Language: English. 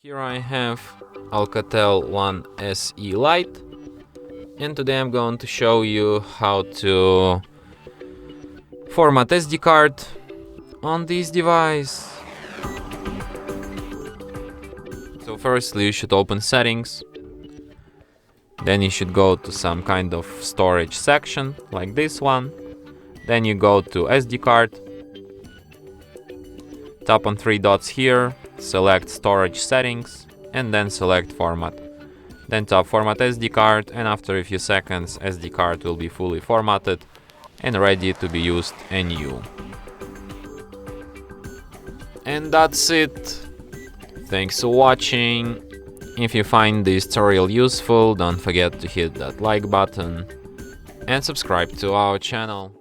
Here I have ALCATEL 1SE Lite, and today I'm going to show you how to format SD card on this device. So firstly you should open settings, then you should go to some kind of storage section like this one, then you go to SD card, tap on three dots here, select storage settings and then select format. Then tap format SD card, and after a few seconds SD card will be fully formatted and ready to be used anew. And that's it. Thanks for watching. If you find this tutorial useful, don't forget to hit that like button and subscribe to our channel.